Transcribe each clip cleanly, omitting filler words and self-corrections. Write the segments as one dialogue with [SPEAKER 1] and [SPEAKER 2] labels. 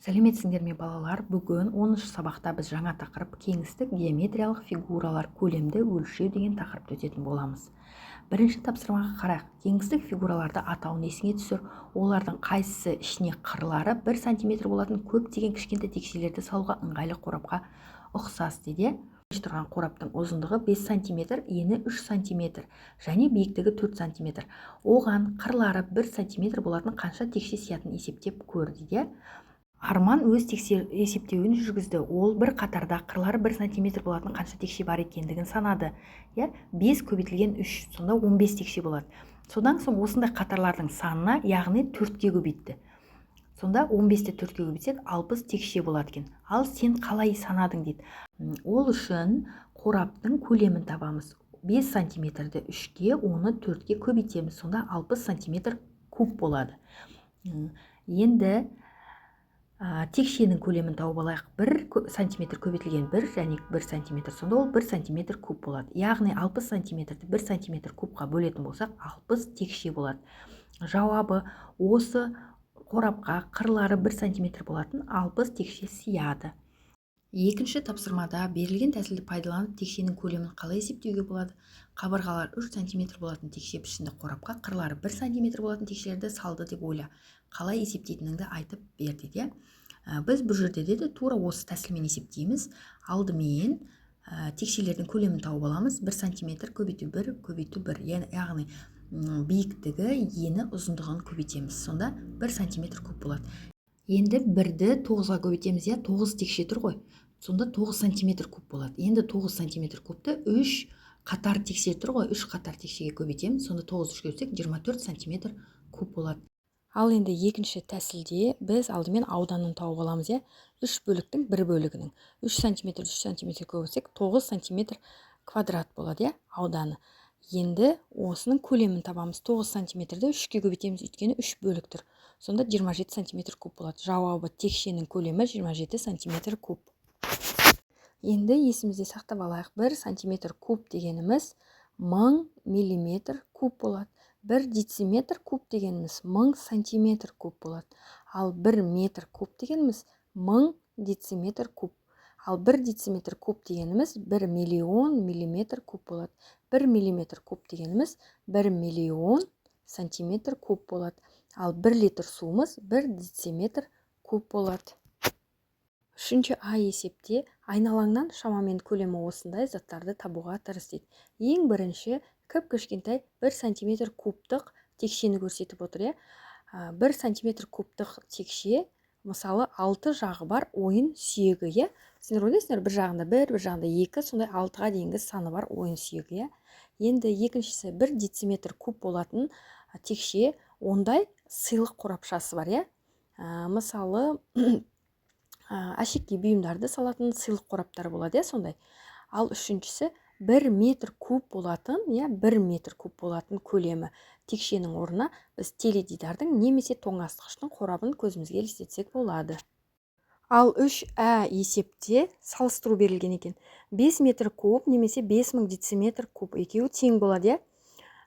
[SPEAKER 1] Сәлеметсіңдер ме балалар? Бүгін 10-шы сабақта біз жаңа тақырып кеңістік геометриялық фигуралар көлемді өлшеу деген тақырыпты өтетін боламыз. Бірінші тапсырмаға қарайық. Кеңістік фигураларды атауын есіңе түсір. Олардың қайсысы ішіне қырлары 1 см болатын көптеген кішкентай текшелерді салуға ыңғайлы қорапқа ұқсас дейді. Тұрған қораптың ұзындығы 5 см, ені 3 см және биіктігі 4 см. Оған қырлары 1 см болатын қанша текше сиятын есептеп көр дейді. Арман өз есептеуін жүргізді. Ол бір қатарда қырлары 1 см болатын қанша текше бар екендігін санады. 5 көбейтілген 3, сонда 15 текше болады. Содан соң осындай қатарлардың санына, яғни 4-ке көбейтті. Сонда 15-ті 4-ке көбейтсек 60 текше болады екен. Ал сен қалай санадың дейді. Ол үшін қораптың көлемін табамыз. 5 см-ді 3-ке, оны 4-ке көбейтеміз. Сонда 60 см куб болады. Енді текшенің көлемін тауып алайық. 1 см көбейтілген 1 және 1 см. Сонда ол 1 см куб болады. Яғни 60 см-ді 1 см кубқа бөлетін болсақ, 60 текше болады. Жауабы осы қорапқа қырлары 1 см болатын 60 текше сияды. Екінші тапсырмада берілген тәсілді пайдаланып текшенің көлемін қалай есептеуге болады? Қабырғалар 3 см болатын текше пішінді қорапқа қырлары 1 см болатын текшелерді салды деп ойла. Қалай есептейтініңді айтып бер дейді. Біз бұл жерде де тура осы тәсілмен есептейміз. Алдымен текшелердің көлемін тауып аламыз. 1 см көбейту 1 көбейту 1. Яғни биіктігі, ені, ұзындығын көбейтеміз. Сонда 1 см куб болады. Енді 1-ді 9-ға көбейтеміз. 9 текше тұр ғой. Сонда 9 см куб болады. Енді 9 см кубты 3 қатар текше тұр ғой. 3 қатар текшеге көбейтеміз. Сонда 9-ді 3-ге көбейтсек 24 см куб болады. Ал енді екінші тәсілде біз алдымен ауданын тауып аламыз. 3 бөліктің 1 бөлігінің. 3 см 3 см көбейтсек 9 см квадрат болады, ауданы. Енді осының көлемін табамыз. 9 см-ді 3-ке көбейтеміз, өйткені 3 бөлік тұр. Сонда 27 см куб болады. Жауабы текшенің көлемі 27 см куб. Енді есімізде сақтап алайық. 1 см куб дегеніміз 1000 мм куб болады. 1 дециметр куб дегеніміз 1000 сантиметр куб болады. Ал 1 метр куб дегеніміз 1000 дециметр куб. Ал 1 дециметр куб дегеніміз 1 миллион миллиметр куб болады. 1 миллиметр куб дегеніміз 1 миллион сантиметр куб болады. Ал 1 литр суымыз 1 дециметр куб болады. Үшінші А есепте айналаңнан шамамен көлемі осындай заттарды табуға тырыс дейді. Ең бірінші кішкентай 1 см кубтық текшені көрсетіп отыр. 1 см кубтық текше, мысалы 6 жағы бар ойын сүйегі. Сендер ойлайсыңдар, бір жағында 1, бір жағында 2, сондай 6-ға дейінгі саны бар ойын сүйегі. Енді екіншісі 1 дециметр куб болатын текше, ондай сыйлық қорапшасы бар. Мысалы әшекей бұйымдарды салатын сыйлық қораптары болады, сондай. Ал үшіншісі 1 метр куб болатын, 1 метр куб болатын көлемі текшенің орнына біз теледидардың немесе тоңазытқыштың қорабын көзімізге елестетсек болады. Ал 3А есепте салыстыру берілген екен. 5 метр куб немесе 5000 дециметр куб екеуі тең болады.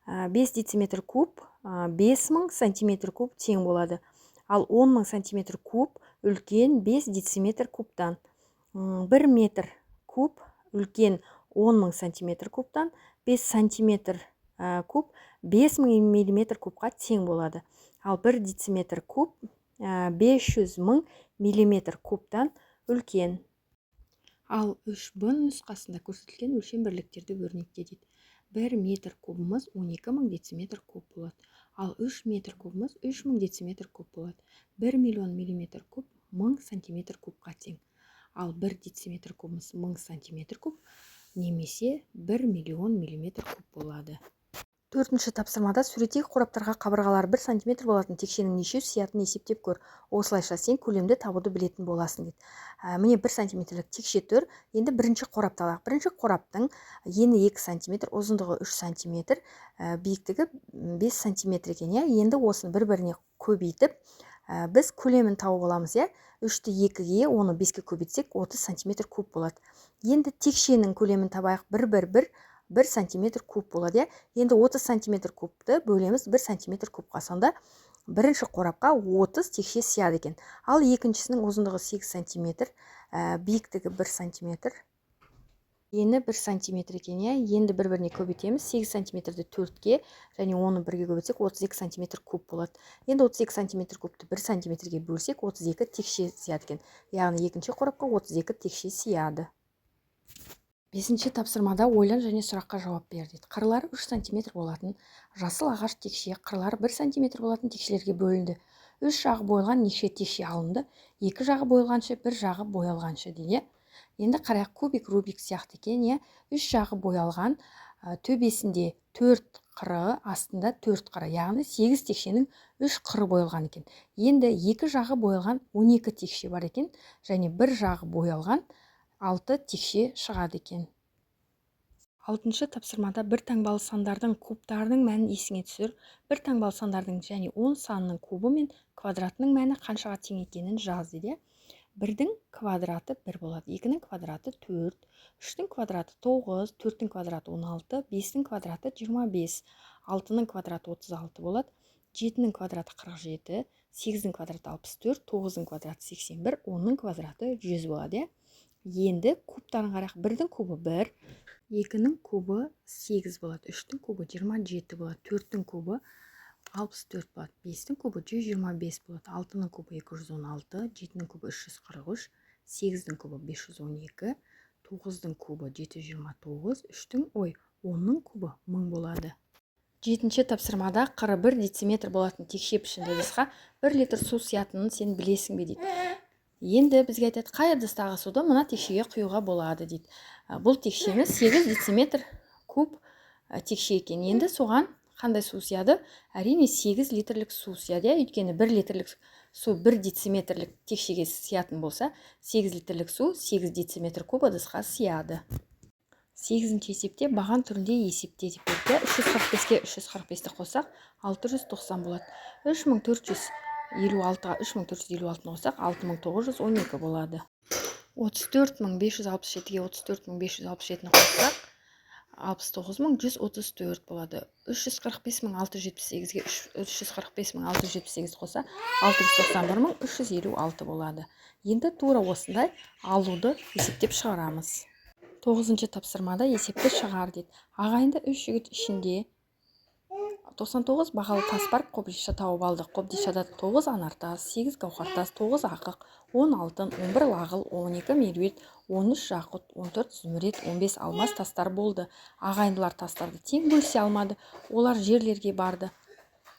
[SPEAKER 1] 5 дециметр куб 5000 сантиметр куб тең болады. Ал 10.000 сантиметр куб үлкен 5 дециметр кубтан. 1 метр куб үлкен 10.000 сантиметр кубтан. 5 сантиметр куб 5000 миллиметр кубқа тең болады. Ал 1 дециметр куб 500.000 миллиметр кубтан үлкен. Ал 3Б нұсқасында көрсетілген өлшем бірліктерді өрнекте дейді. 1 метр кубымыз 12.000 дециметр куб болады. Ал 3 метр кубымыз 3000 дециметр куб болады. 1 миллион миллиметр куб 1000 сантиметр кубқа тең. Ал 1 дециметр кубымыз 1000 сантиметр куб немесе 1 миллион миллиметр куб болады. Төртінші тапсырмада суреттегі қораптарға қабырғалар 1 см болатын текшенің неше сиятын есептеп көр. Осылайша сен көлемді табуды білетін боласың дейді. Міне 1 см-лік текше тұр. Енді бірінші қорапты алайық. Бірінші қораптың ені 2 см, ұзындығы 3 см, биіктігі 5 см екен. Енді осыны бір-біріне көбейтіп, біз көлемін тауып аламыз. 3-ті 2-ге, оны 5-ке көбейтсек 30 см куб болады. Енді текшенің көлемін табайық. 1 см куб болады. Енді 30 см кубты бөлеміз 1 см кубқа. Сонда бірінші қорапқа 30 текше сияды екен. Ал екіншісінің ұзындығы 8 см, биіктігі 1 см. Ені 1 см екен, енді бір-біріне көбейтеміз. 8 см-ді 4-ге және оны 1-ге көбейтсек 32 см куб болады. Енді 32 см кубты 1 см-ге бөлсек 32 текше сияды екен. Яғни екінші қорапқа 32 текше сияды. 5-ші тапсырмада ойлан және сұраққа жауап бер дейді. Қырлары 3 см болатын жасыл ағаш текше, қырлары 1 см болатын текшелерге бөлінді. 3 жағы боялған неше текше алынды? 2 жағы боялғанша, 1 жағы боялғанша дейді. Енді қарайық, кубик, рубик сияқты екен. 3 жағы боялған, төбесінде 4 қыры, астында 4 қыры, яғни 8 текшенің 3 қыры боялған екен. Енді 2 жағы боялған 12 текше бар екен, және 1 жағы боялған 6 текше шығады екен. 6-шы тапсырмада бір таңбалы сандардың кубтарының мәнін есіңе түсір. Бір таңбалы сандардың және 10 санының кубы мен квадратының мәні қаншаға тең екенін жаз дейді. 1-дің квадраты 1 болады, 2-нің квадраты 4, 3-дің квадраты 9, 4-дің квадраты 16, 5-дің квадраты 25, 6-ның квадраты 36 болады, 7-нің квадраты 47, 8-дің квадраты 64, 9-ның квадраты 81, 10-ның квадраты 100 болады. Енді кубтарын қарайық. 1-дің кубы 1, 2-нің кубы 8 болады, 3-дің кубы 27 болады, 4-дің кубы 64 болады, 5-дің кубы 125 болады, 6-ның кубы 216, 7-нің кубы 343, 8-дің кубы 512, 9-дің кубы 729, 10-ның кубы 1000 болады. 7-ші тапсырмада қыры 1 дециметр болатын текше пішінді ыдысқа 1 литр су сиятынын сен білесің бе дейді. Енді бізге айтады, қай ыдыстағы суды мына текшеге құюға болады дейді. Бұл текшені 8 дециметр куб текше екен. Енді соған қандай су сияды? Әрине 8 литрлік су сияды. Өйткені 1 литрлік су 1 дециметрлік текшеге сиятын болса, 8 литрлік су 8 дециметр куб ыдысқа сияды. 8-ші есепте баған түрінде есепте деп берді. 345-ке 345-ті қоссақ 690 болады. 3456-ға 3456-ны қоссақ 6912 болады. 34567-ге 34567-ні қоссақ 69134 болады. 345678-ге 345678-ді қоссақ 691356 болады. Енді тура осындай алуды есептеп шығарамыз. 9-ші тапсырмада есепті шығар дейді. Ағайынды 3 жігіт ішінде 99 бағалы тас бар, қобдиша тауып алды. Қобдишада 9 анартас, 8 гауһартас, 9 ақық, 10 алтын, 11 лағыл, 12 меруерт, 13 жақұт, 14 зүмірет, 15 алмас тастар болды. Ағайындылар тастарды тең бөлісе алмады. Олар зергерге барды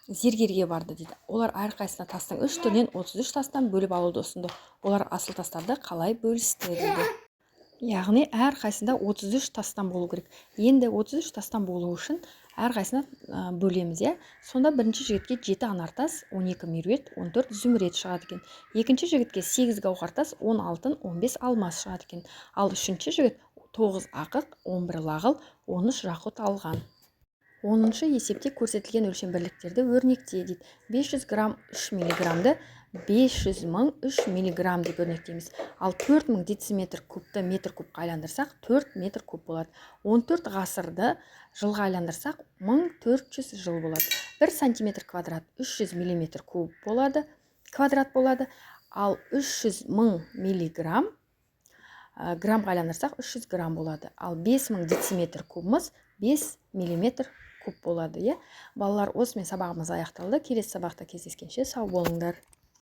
[SPEAKER 1] дейді. Олар әрқайсына тастың 3 түрінен 33 тастан бөліп алуды ұсынды. Олар асыл тастарды қалай бөлісті дейді. Яғни әрқайсында 33 тастан болу керек. Енді 33 тастан болу үшін әрқайсына бөлеміз. Сонда бірінші жігітке 7 анартас, 12 меруерт, 14 зүмірет шығады екен. Екінші жігітке 8 гауһартас, 10 алтын, 15 алмас шығады екен. Ал үшінші жігіт 9 ақық, 11 лағыл, 13 жақұт алған. 10-шы есепте көрсетілген өлшем бірліктерді өрнекте дейді. 500 грамм 3 миллиграммды 500 мың 3 миллиграмм деп өрнектейміз. Ал 4000 дециметр кубты метр кубқа айландырсақ 4 метр куб болады. 14 ғасырды жылға айландырсақ 1400 жыл болады. 1 сантиметр квадрат 300 миллиметр куб болады, квадрат болады. Ал 300 мың миллиграмм граммға айландырсақ 300 грамм болады. Ал 5000 дециметр кубымыз 5 миллиметр куб болады. Балалар, осымен сабағымыз аяқталды. Келесі сабақта кездескенше сау болыңдар.